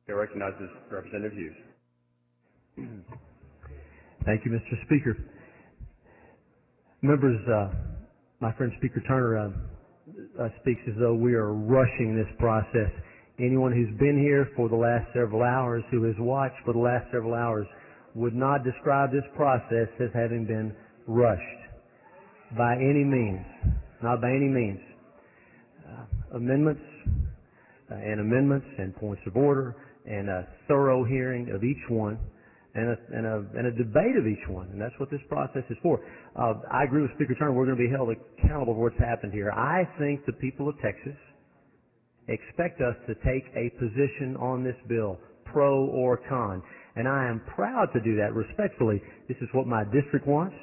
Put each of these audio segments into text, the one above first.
Chair recognizes Representative Hughes. Thank you, Mr. Speaker. Members, my friend Speaker Turner speaks as though we are rushing this process. Anyone who's been here for the last several hours, who has watched for the last several hours, would not describe this process as having been rushed by any means. Not by any means. Amendments and points of order and a thorough hearing of each one and a debate of each one, and that's what this process is for. I agree with Speaker Turner. We're going to be held accountable for what's happened here. I think the people of Texas expect us to take a position on this bill, pro or con, and I am proud to do that respectfully. This is what my district wants.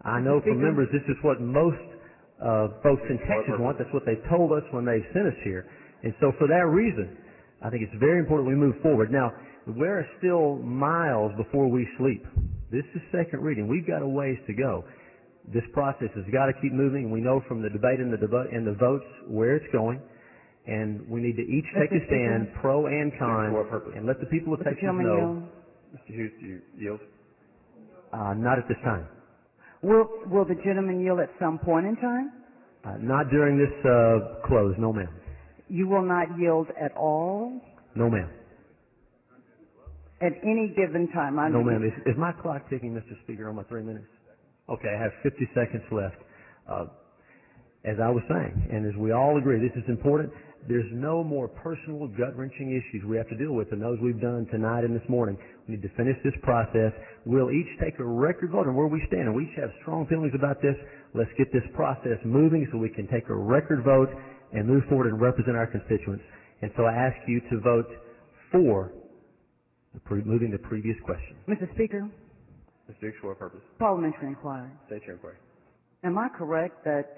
I know from members this is what most folks in Texas want. That's what they told us when they sent us here. And so for that reason, I think it's very important we move forward. Now, we're still miles before we sleep. This is second reading. We've got a ways to go. This process has got to keep moving. We know from the debate and the votes where it's going. And we need to each take a stand, pro and con, and let the people of Texas know. Mr. Hughes, do you yield? Not at this time. Will the gentleman yield at some point in time? Not during this close. No, ma'am. You will not yield at all? No, ma'am. At any given time? No, ma'am. Is my clock ticking, Mr. Speaker, on my 3 minutes? Okay, I have 50 seconds left. As I was saying, and as we all agree, this is important. There's no more personal, gut-wrenching issues we have to deal with than those we've done tonight and this morning. We need to finish this process. We'll each take a record vote on where we stand, and we each have strong feelings about this. Let's get this process moving so we can take a record vote and move forward and represent our constituents. And so I ask you to vote for moving the previous question. Mr. Speaker. Ms. Dukes, for what purpose? Parliamentary inquiry. State your inquiry. Am I correct that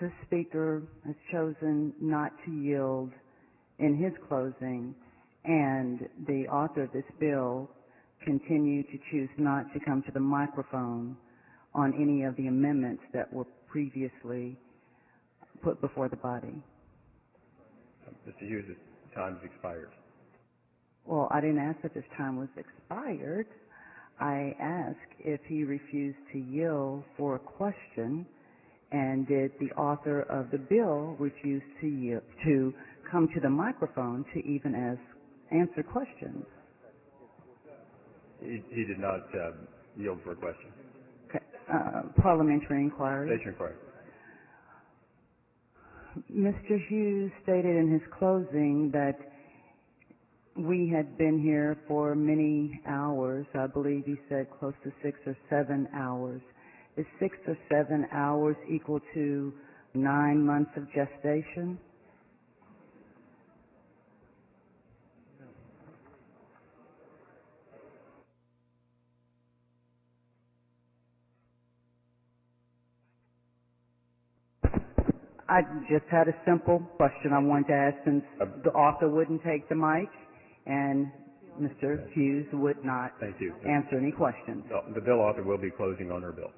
the Speaker has chosen not to yield in his closing, and the author of this bill continued to choose not to come to the microphone on any of the amendments that were previously put before the body? Mr. Hughes, the time has expired. Well, I didn't ask if his time was expired. I asked if he refused to yield for a question, and did the author of the bill refuse to come to the microphone to even answer questions? He did not yield for a question. Okay. Parliamentary inquiry. State your inquiry. Mr. Hughes stated in his closing that we had been here for many hours. I believe he said close to 6 or 7 hours. Is 6 or 7 hours equal to 9 months of gestation? I just had a simple question I wanted to ask, since the author wouldn't take the mic and Mr. Hughes would not answer any questions. The bill author will be closing on her bill.